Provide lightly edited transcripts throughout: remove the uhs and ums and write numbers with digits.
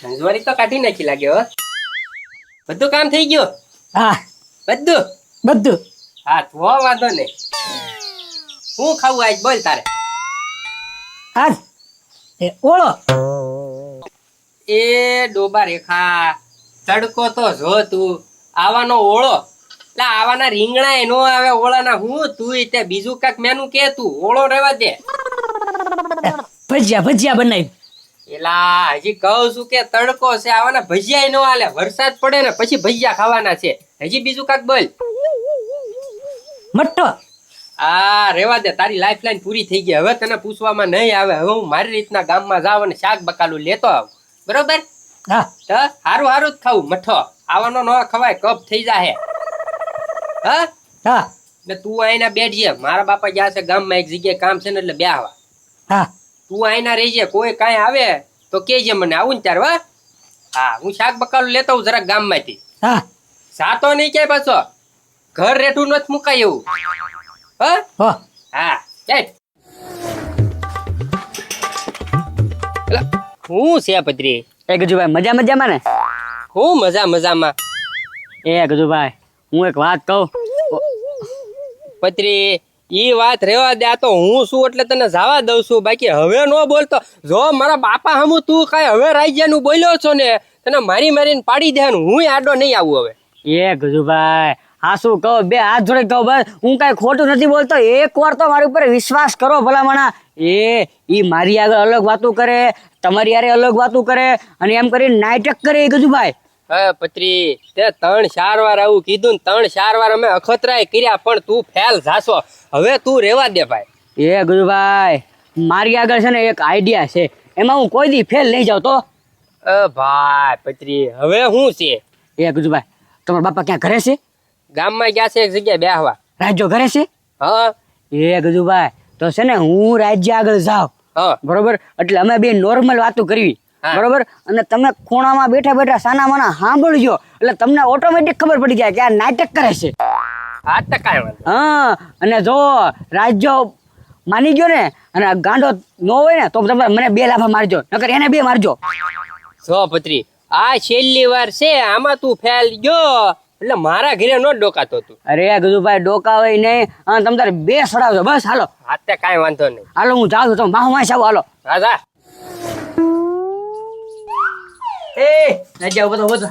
સંજવારી તો કાઢી નાખી લાગે હો. બધું કામ થઈ ગયું? હા બધું બધું. હા તો વાંધો નહીં. શું ખાવું આજ બોલ તારે? આજ એ ઓળો. એ ડોબા રેખા તડકો તો જો તું આવાનો ઓળો એટલે આવાના રીંગણા નો આવે ઓળાના હું તું તે બીજું કાક મેનું કે તું ઓળો રહેવા દે. ભજીયા ભજીયા બનાવી. એલા હજી કહું છું કે તડકો છે આવાના ભજીયા નો હાલે. વરસાદ પડે ને પછી ભજીયા ખાવાના છે. હજી બીજું કાક બોલ. મટ્ટો. આ રેવા દે તારી લાઈફ લાઈન પૂરી થઈ ગઈ. હવે તને પૂછવામાં નહીં આવે. હવે હું મારી રીતના ગામમાં જાવ અને શાક બકાલું લેતો આવું. બરોબર? હા તો હારું હારું જ ખાવું. મઠો આવવાનો ન ખવાય કપ થઈ જાહે. હા હા ને તું આઈના બેઠજે. મારા બાપા ગયા છે ગામમાં એક જગ્યાએ કામ છે ને એટલે બેહવા. હા તું આઈના રહેજે. કોઈ કાંઈ આવે તો કેજે મને. આવું ને ત્યારે હા. હા હું શાક બકાલું લેતો હું જરાક ગામમાંથી. હા સાતો નહીં ક્યાંય પાછો. ઘર રેઠું નથી મુકાય એવું. હા હો હા ચાલ. હું છે પત્રી? એ ગજુભાઈ મજા મજામાં ને? હું મજા મજામાં. એ ગજુભાઈ હું એક વાત કહું. પત્રી ઈ વાત રેવા દે. આ તો હું છું એટલે તને જવા દઉં છું. બાકી હવે નો બોલતો. જો મારા બાપા હમું તું કાંઈ હવે રાજ્યનું બોલ્યો છો ને તને મારી મારીને પાડી દેવાનું. હું આડો નહીં આવું હવે. એ ગજુભાઈ હા શું કહું બે હાથ જોડે કહું બસ હું કાંઈ ખોટું નથી બોલતો. એક વાર તો મારી ઉપર વિશ્વાસ કરો ભલામણા. ઈ મારી આગળ અલગ વાતું કરે, તમારી યારે અલગ વાતું કરે અને એમ કરીને નાટક કરે એ ગજુભાઈ. હા પત્રી તે 3-4 વાર આવું કીધું ને 3-4 વાર અમે અખતરાય કર્યા પણ તું ફેલ જાશો. હવે તું રેવા દે ભાઈ. એ ગજુભાઈ મારી આગળ છે ને એક આઈડિયા છે. એમાં હું કોઈ દી ફેલ નહીં જાઉં તો. ભાઈ પત્રી હવે શું છે? એ ગજુભાઈ તમારા બાપા ક્યાં ઘરે છે? ગામમાં ગયા છે એક જગ્યાએ બેહવા. રાજ્યો ઘરે છે? હા એ ગજુભાઈ તો છે ને હું રાજ્ય આગળ જાઉં હા બરોબર એટલે અમે બે નોર્મલ વાતો કરવી હા. બરોબર અને તમે ખૂણામાં બેઠા બેઠા સાના માના સાંભળજો એટલે તમને ઓટોમેટિક ખબર પડી જાય કે આ નાટક કરે છે. આ તો કાંઈ વાંધો. હા અને જો રાજ્ય માની ગયો ને અને આ ગાંડો ન હોય ને તો તમે મને 2 લાફા મારજો નકર એને 2 મારજો. જો પત્રી આ છેલ્લી વાર છે. આમાં તું ફેલ ગયો એટલે મારા ઘરે નો ડોકાતો તું. અરે ગજુભાઈ ડોકા હોય નહીં અને તમે તારે 2 સડાવજો બસ. હાલો આ તે કાંઈ વાંધો નહીં. હાલો હું જાઉં છું તમે માહુ માસ આવો. હાલો રાજા એ રાજ્ય બધો બધો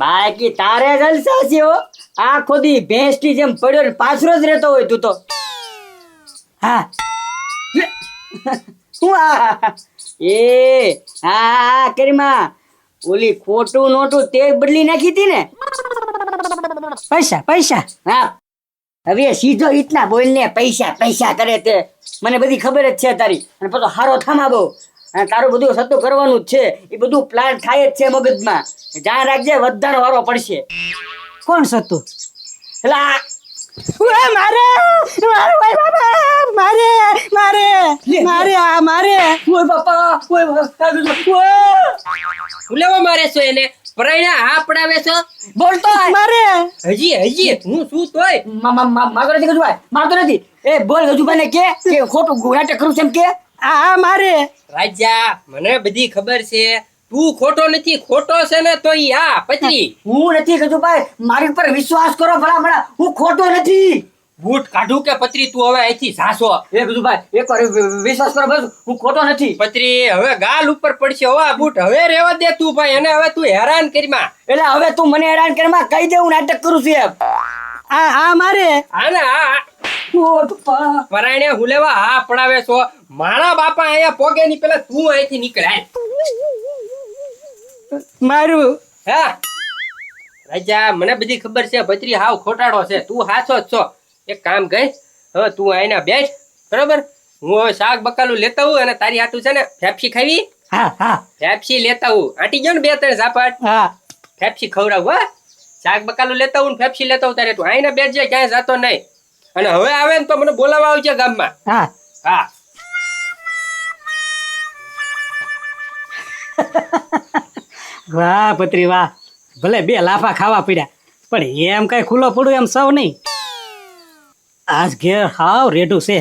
બાકી તારે જલસા છે હો. આખો દી ભેંસની જેમ પડ્યો ને પાછળ જ રહેતો હોય તું તો. હા શું આ એ હા કરીમાં ઓલી ખોટું નોટું તે બદલી નાખી હતી ને. પૈસા પૈસા હા હવે સીધો રીતના બોલ ને પૈસા પૈસા કરે તે મને બધી ખબર જ છે તારી. અને પછી હારો થામા બહુ અને તારું બધું સતું કરવાનું જ છે. એ બધું પ્લાન થાય જ છે મગજમાં. જ્યાં રાખજે વધારે વારો પડશે. કોણ સતું? એલા મારે મારે મારે મારે મારે આ મારે ઓય બાપા ઓય હું લેવા મારે છો એને પરણ્યા હા પડાવે છો બોલતો મારે હજી હું શું તોય મારતો નથી ગજુભાઈ મારતો નથી. એ બોલ ગજુભાઈ ને કે ખોટું નાટક કરું છે એમ કે આ મારે રાજા મને બધી ખબર છે. તું ખોટો નથી. ખોટો છે ને તો ઈ આ પત્રી હું નથી ગજુભાઈ મારી પર વિશ્વાસ કરો ભલા હું ખોટો નથી. બૂટ કાઢું કે પત્રી તું હવે અહીંથી જાશો? એ ગજુભાઈ એક વાર વિશ્વાસ કરો બસ હું ખોટો નથી. પત્રી હવે ગાલ ઉપર પડશે હો આ બૂટ. હવે રેવા દે તું ભાઈ. અને હવે તું હેરાન કરીમાં. એટલે હવે તું મને હેરાન કરીમાં કહી દે હું નાટક કરું છું એમ. આ મારે હા ને હા પરાણે હું લેવા હા પડાવે છો. મારા બાપા અહીંયા પોગે ની પેલા તું અહીંથી નીકળાય મારું હા રાજા મને બધી ખબર છે. ભત્રી હાવ ખોટાડો છે. તું હાચો જ છો. એક કામ કર હવે તું આયના બેઠ બરોબર. હું હવે શાક બકાલું લેતા હું અને તારી હાટું છે ને ફેફસી ખાવી. હા હા ફેફસી લેતા હું. આંટી ગયો ને 2-3 ઝાપટ. હા ફેફસી ખવડાવું હા. શાક બકાલું લેતા હું ને ફેફસી લેતા હું તારે તું આયના બેઠજે ક્યાંય જાતો નહીં. અને હવે આવે ને તો મને બોલાવા આવજે ગામમાં. હા હા વાહ પત્રી વાહ ભલે 2 લાફા ખાવા પડ્યા પણ એમ કઈ ખુલ્લો પડું એમ સૌ નહીં. આજ ઘેર હાવ રેડું છે.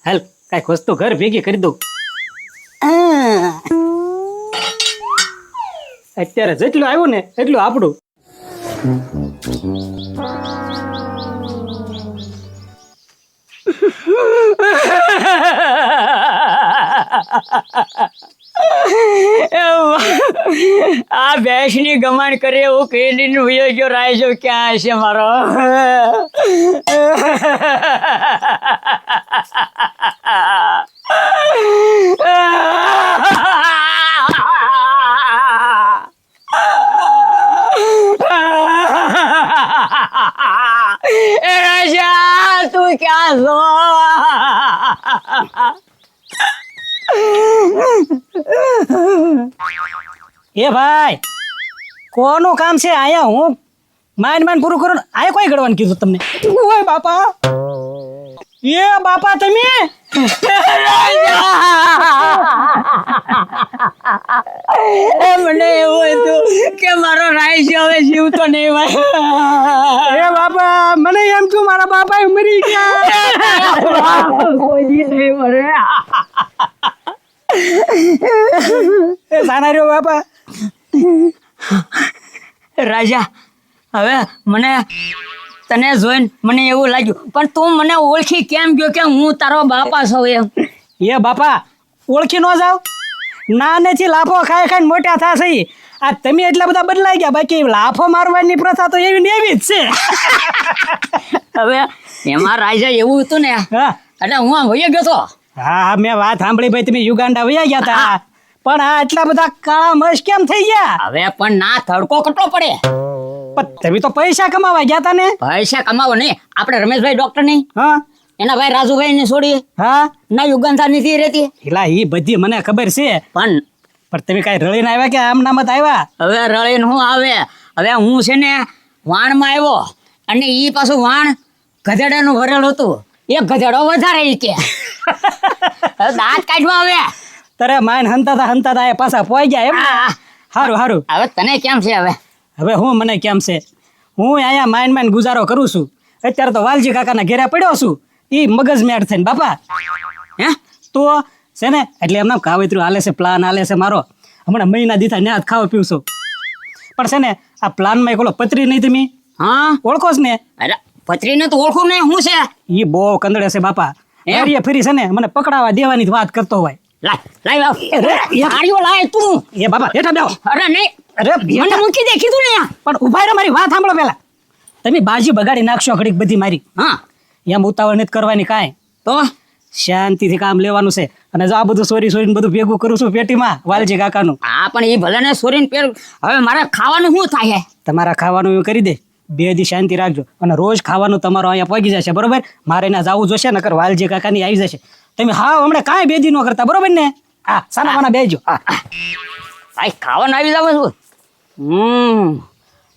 હાલ કઈ વસ્તુ ઘર ભેગી કરી દઉં. અત્યારે જેટલું આવ્યું ને એટલું આપણું. આ ભેંસની ગમાણ કરે એવું કેલીને વયો ગયો રાયજો ક્યાં હશે મારો. એ રાજા તું ક્યાં છો? એ ભાઈ કોનું કામ છે આયા? હું માન પૂરું કરું. આયા કોઈ ગળવાનું કીધું તમને? ઓય બાપા, એ બાપા તમે મને એવું હતું કે મારો રાય હવે જીવતો નહીં ભાઈ. એ બાપા મને એમ છું મારા બાપા મરી ગયા. કોઈ નહીં મરે. એ સાના રહ્યો બાપા. રાજા હવે મને તને જોઈને મને એવું લાગ્યું, પણ તું મને ઓળખી કેમ ગયો કે હું તારો બાપા છું એમ? એ બાપા ઓળખી ન જાવ? નાનેથી લાફો ખાઈ ખાઈને મોટા થશે. આ તમે એટલા બધા બદલાઈ ગયા, બાકી લાફો મારવાની પ્રથા તો એવી ને એવી જ છે. હવે એમાં રાજા એવું હતું ને, હા એટલે હું આમ વયો ગયો તો. હા મેં વાત સાંભળી ભાઈ, તમે યુગાન્ડા વયા ગયા હતા, પણ આ એટલા બધા કાળા મસ કેમ થઈ ગયા? હવે પણ ના તડકો કેટલો પડે. પણ તમે તો પૈસા કમાવા ગયા હતા ને? પૈસા કમાવો નહીં, આપણે રમેશભાઈ ડોક્ટર નહીં, હા એના ભાઈ રાજુભાઈ ને છોડી હા ના યુગાંધા નથી રહેતી. એલા એ બધી મને ખબર છે, પણ તમે કઈ રળીને આવ્યા કે આમ નામ જ આવ્યા? હવે રળીને હું આવે. હવે હું છે ને વાણમાં આવ્યો, અને ઈ પાછું વાણ ગધેડાનું ભરેલું હતું. એક ગધેડો વધારે ઈ કે હવે દાંત કાઢવા આવે. તારે માન હંતાતા એ પાછા પોઈ ગયા એમ? આ, સારું સારું. હવે તને કેમ છે? હવે હું મને કેમ છે, હું અહીંયા માન ગુજારો કરું છું. અત્યારે તો વાલજી કાકાના ઘેરે પડ્યો છું. એ મગજ મેળ થઈને બાપા. હે તો છે ને એટલે એમના કાવતરું હાલે છે, પ્લાન હાલે છે મારો. હમણાં મહિના દીધા ન્યા જ ખાવા પીવું છું. પણ છે ને આ પ્લાનમાં એક ઓલો પત્રી નહીં તમે હા ઓળખો છો ને? અરે પત્રીને તો ઓળખું ને. શું છે? એ બહુ કંદડે છે બાપા. એમ? ફરીએ ફરી છે ને મને પકડાવા દેવાની જ વાત કરતો હોય. લાય આર્યો લાય તું. એ બાપા હેઠા બેહો. અરે નહીં, અરે મને મૂકી દે કીધું ને. પણ ઉભા રહો, મારી વાત સાંભળો પેલા. તમે બાજી બગાડી નાખશો ઘડીક બધી મારી. હા એમ ઉતાવળ નથી કરવાની કાંઈ. તો શાંતિથી કામ લેવાનું છે. અને જો આ બધું સોરીને બધું ભેગું કરું છું પેટીમાં વાલજી કાકાનું. હા પણ એ ભલે ને સોરીને પેર. હવે મારે ખાવાનું શું થાય? તમારા ખાવાનું એવું કરી દે. 2 દી શાંતિ રાખજો, અને રોજ ખાવાનું તમારો અહીંયા પગી જશે, બરોબર? મારે એના જવું જોશે, નકર વાલજી કાકાની આવી જશે. તમે હા હમણાં કાંઈ 2 દી ન કરતા, બરોબર ને? હા સાના વાના બેસજો. હા ભાઈ ખાવાનું આવી જાવ છું.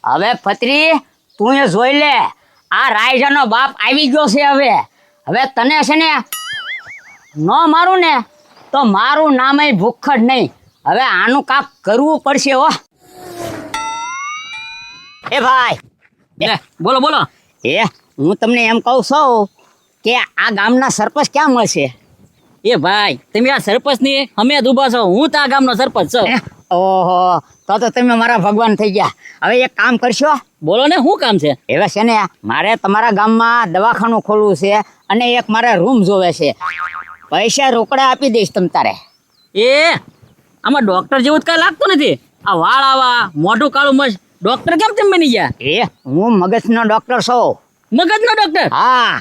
હવે પત્રી તું એ જોઈ લે, આ રાયજાનો બાપ આવી ગયો છે. હવે તને છે ને ન મારું ને તો મારું નામ ભૂખ જ નહીં. હવે આનું કાક કરવું પડશે. હો એ ભાઈ, બોલો બોલો. હું તમને એમ કહું છું કે આ ગામના સરપંચ ક્યાં મળશે? એ ભાઈ તમે આ સરપંચ ની અમે જ ઊભા છો, હું તો આ ગામનો સરપંચ છું. ઓહો, તો તમે મારા ભગવાન થઈ ગયા. હવે એક કામ કરશો? બોલો ને, શું કામ છે? એવા છે ને મારે તમારા ગામમાં દવાખાનું ખોલવું છે, અને એક મારે રૂમ જોવે છે. પૈસા રોકડા આપી દઈશ તમ તારે. એ આમાં ડોક્ટર જેવું જ કઈ લાગતું નથી. આ વાળ આવા, મોઢું કાળું મસ્ત, ડોક્ટર કેમ તેમ બની ગયા? હું મગજનો ડોક્ટર છું. મગજનો ડોક્ટર? હા.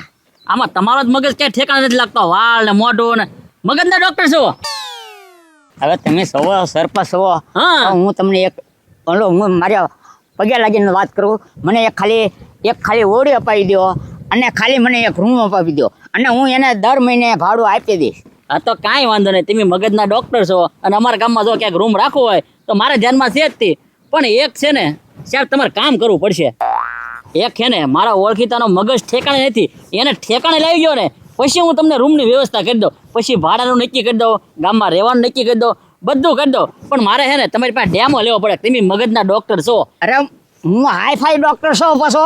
આમાં તમારો જ મગજ ક્યાંય ઠેકાણા નથી લાગતો. વાળ ને મોઢું ને મગજના ડોક્ટર છો. હવે તમે સવો સરપંચ છો, હા. તો હું તમને હું મારા પગે લાગીને વાત કરું. મને એક ખાલી ઓળી અપાવી દો, અને ખાલી મને એક રૂમ અપાવી દો, અને હું એને દર મહિને ભાડું આપી દઈશ. હા તો કાંઈ વાંધો નહીં, તમે મગજના ડોક્ટર છો, અને અમારા ગામમાં જો ક્યાંક રૂમ રાખવો હોય તો મારા ધ્યાનમાં છે જ તે. પણ એક છે ને સાહેબ, તમારે કામ કરવું પડશે. એક છે ને મારા ઓળખીતાનો મગજ ઠેકાણે નથી, એને ઠેકાણે લાવી ગયો ને પછી હું તમને રૂમની વ્યવસ્થા કરી દઉં. પછી ભાડાનું નક્કી કરી દઉં, ગામમાં રહેવાનું નક્કી કરી દઉં, બધું કરી દઉં. પણ મારે છે ને તમારી પાસે ડેમો લેવો પડે. તમે મગજના ડોક્ટર છો. અરે હું હાઈફાઈ ડોક્ટર છું. પાછો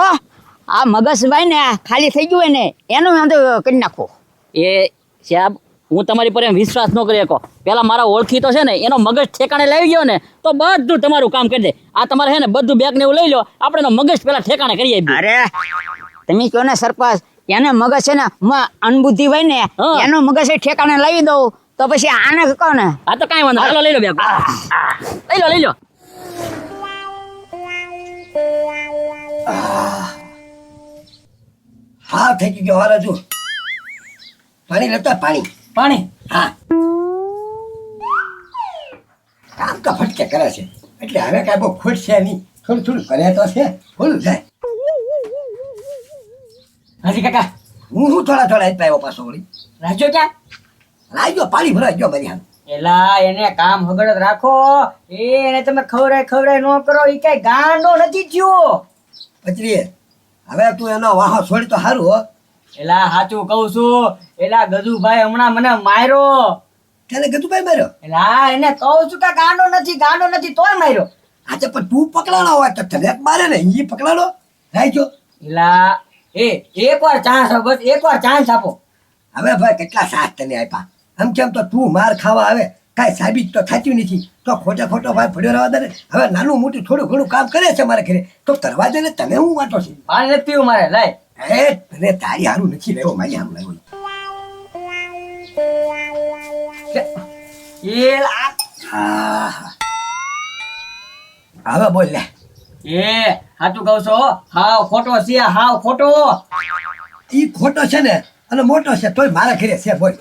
આ મગજભાઈ ને ખાલી થઈ ગયું હોય ને એનું વાંધો કરી નાખો. એ સાહેબ હું તમારી પર એમ વિશ્વાસ ન કરી શકો. પેલા મારા ઓળખીતો છે ને એનો મગજ ઠેકાણે લાવી ગયો ને તો બધું તમારું કામ કરી દે. આ તમારે છે ને બધું બેગ ને એવું લઈ લો, આપણે એનો મગજ પેલા ઠેકાણે કરી આપીએ. અરે તમે કહો ને સરપંચ, એને મગજ છે ને અનબુદ્ધિ હોય ને હા. એનો મગજ એ ઠેકાણે લાવી દઉં તો પછી આને કહો ને. આ તો કાંઈ વાંધો નહીં. હાલો લઈ લો બેગ. લઈ લો. હા થઈ ગયો હારા જો પાણી લેતા પાણી પાણી હા કામ તો ફટકે કરે છે એટલે હવે કાંઈ બહુ ખુશ છે નહીં, થોડું થોડું કરે તો છે, ભૂલું જાય. હાજી કાકા હું થોડા થોડા જ પાયો પાછો વળી રાખ્યો ક્યાં? લાગ્યો પાણી ભરાઈ ગયો બધી હાલ. એલા એને કામ હગડ રાખો, એને તમે ખવડાય ન કરો, એ કઈ ગાંડો નથી થયો. પચરીએ હવે તું એનો વાહો છોડી તો સારું હો. એલા સાચું કહું છું, એલા ગજુભાઈ હમણાં મને માર્યો. તેને કીધું ભાઈ માર્યો એલા એને કહું છું કે ગાંડો નથી તોય માર્યો. આજે પણ તું પકડાણો હોય તો તને મારે ને ઈ પકડાણો રાખ્યો. એલા એકવાર ચાન્સ આપો, બસ એકવાર ચાન્સ આપો. હવે ભાઈ કેટલા સાથ તને આપ્યા, આમ કેમ તો તું માર ખાવા આવે કાંઈ સાબિત તો થતું નથી, તો ખોટો ભાઈ પડ્યો રહેવા દે ને. હવે નાનું મોટું થોડું ઘણું કામ કરે છે મારે ઘરે તો કરવા દે ને, તને હું વાંટો છે? પાણી નથી પીવું મારે, લાય. એ તને તારી હારું નથી લેવો, મારી હારું લેવો. એલા હવે બોલ લે. સાચું કહું છો, હાવ ખોટો છે, હાવ ખોટો. ઈ ખોટો છે ને અને મોટો છે તોય મારા ઘરે છે, બોલ.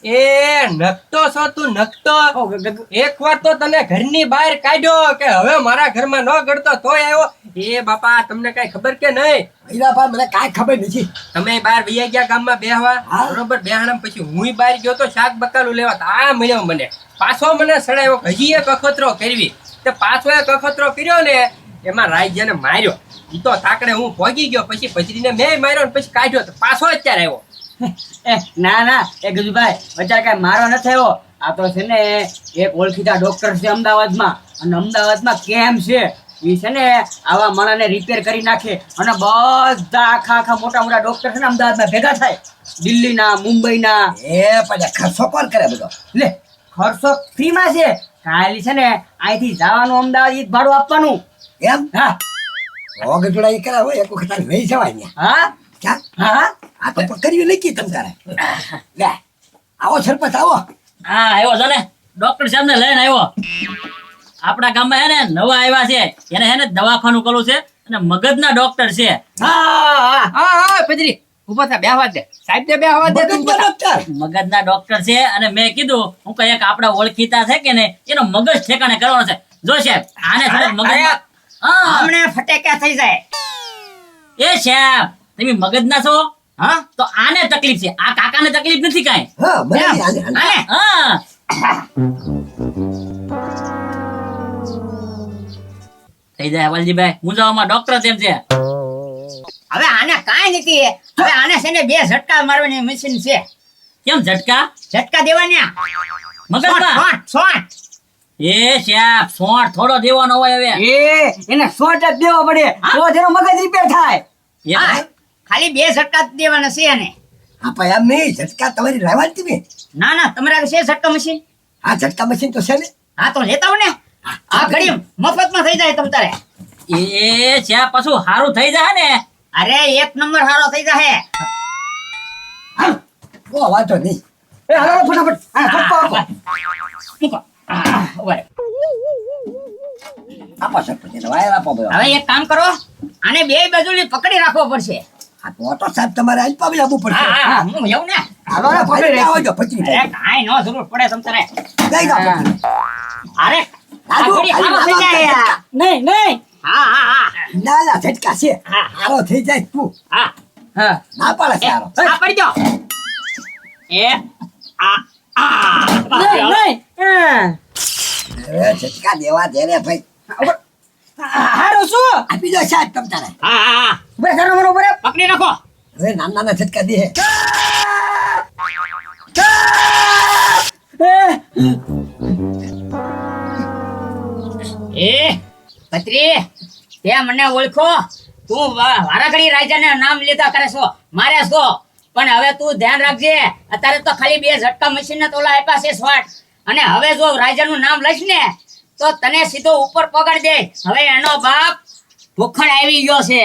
એ નકટો છો તું, નકટો. એકવાર તો તને ઘરની બહાર કાઢ્યો કે હવે મારા ઘરમાં ન ગળતો તોય આવ્યો. એ બાપા તમને કઈ ખબર કે નહીં? મહિલા ભાઈ મને કાંઈ ખબર નથી. તમે બહાર વૈયા ગયા ગામમાં બેહવા, હા. બરોબર, બેહાણા પછી હુંય બહાર ગયો તો શાક બકાલું લેવા, તો આ મળ્યો મને, પાછો મને સડાયો, હજી એક અખતરો કરવી. તે પાછો એક અખતરો કર્યો ને એમાં રાજ્યને માર્યો. ઈ તો તાકડે હું ભોગી ગયો, પછી પછીને મેં માર્યો ને પછી કાઢ્યો તો પાછો અત્યારે આવ્યો. ના એ ગજુભાઈ બચાર કઈ મારો નથી થયો. આ તો છે ને એક ઓળખીતા ડોક્ટર છે અમદાવાદમાં, અને અમદાવાદમાં કેમ છે ઈ છે ને આવા માણસને રિપેર કરી નાખે, અને બધા આખા મોટા ડોક્ટર છે ને અમદાવાદમાં ભેગા થાય, દિલ્હીના, મુંબઈના. એ પછી ખર્ચો કોણ કરે બધો? લે ખર્ચો ફ્રીમાં છે, ખાલી છે ને અહીંથી જવાનું અમદાવાદ ઈ જ ભાડું આપવાનું. એમ હા રોગ જોડા ઈ કરાવો એક વખત આ લઈ જવાય ને. હા ક્યાં હા આ તો કર્યું નહીં કી તમ તારે. લે આવો સરપંચ આવો. હા આવ્યો છો ને, ડોક્ટર સાહેબ ને લઈને આવ્યો. આપણા ગામમાં હે ને નવા આવ્યા છે, એને હે ને દવાખાનું કરવું છે અને મગજના ડોક્ટર છે. હા હા પજરી ઉભા થા, બેહવા દે સાહેબ ને, બેહવા દે તું. મગજનો ડોક્ટર. મગજના ડોક્ટર છે અને મેં કીધું હું કઈ એક આપણા ઓળખીતા છે કે ને એનો મગજ ઠેકાણે કરવાનો છે. જો સાહેબ આને થોડુંક મગજ, હા હમણાં ફટેકા થઈ જાય. એ સાહેબ તમે મગજના છો, હા તો આને તકલીફ છે, આ કાકાને તકલીફ નથી કાંઈ. હા મને આને આને હા થઈ જાય વાલજીભાઈ, મુંજાવામાં ડોક્ટર તેમ છે. હવે આને કાંઈ નથી, હવે આને છે ને 2 ઝટકા મારવાની મશીન છે. કેમ ઝટકા? ઝટકા દેવાના મગજમાં? શોટ. એ સાહેબ સોંઠ થોડો દેવાનો હોય હવે. એને 100 જ દેવો પડે તો તેનો મગજ રિપેર થાય. હા, ખાલી 2 ઝટકા જ દેવાના છે એને. હા પણ એમ નહીં, ઝટકા તમારી રહેવા જ તમે. ના તમારા છે ઝટકા મશીન? હા ઝટકા મશીન તો છે ને. હા તો લેતા આવો ને, આ ઘડી મફતમાં થઈ જાય તમ તારે. એ સાહેબ પાછું સારું થઈ જાય ને. અરે 1 નંબર હારો થઈ જાય. ઓ વાંધો નહીં. એ હાલો ફટાફટ હા ઝટકો આપો. મૂકો. ઉભા રહો. આપો સરપંચ એને વાયર આપો બધો. હવે એક કામ કરો, આને 2 બાજુથી પકડી રાખવો પડશે. હા તો સાહેબ તમારે આજ પાવી આપવું પડશે. હા હું જાઉં ને. હાલો ને ભાઈ આવો જો પચરી અરે કાંઈ નો જરૂર પડે તમ તારે. ગઈ ગા પચરી. અરે આ રાજુ, ઘડી હારો થઈ હાલો, જાય. નહીં હા ના ઝટકા છે. હારો થઈ જાય તું. હા હા ના પાડે છે હારો. આ પડી જાઓ. એ નહીં હવે ઝટકા દેવા દે રે ભાઈ. હારું શું આપી દો સાહેબ તમ તારે. હા ઉભરે સારો મને ઉભરે પકડી રાખો. હવે નાના ઝટકા દે. એ પત્રી, તે મને ઓળખો? તું વારાઘડી રાજાને નામ લેતા કરે છો, મારે છો. પણ હવે તું ધ્યાન રાખજે, અત્યારે તો ખાલી 2 ઝટકા મશીન ના તોલા આપ્યા છે સ્વાટ, અને હવે જો રાજાનું નામ લઈશ ને તો તને સીધો ઉપર પગાડી દે. હવે એનો બાપ ભૂખડ આવી ગયો છે.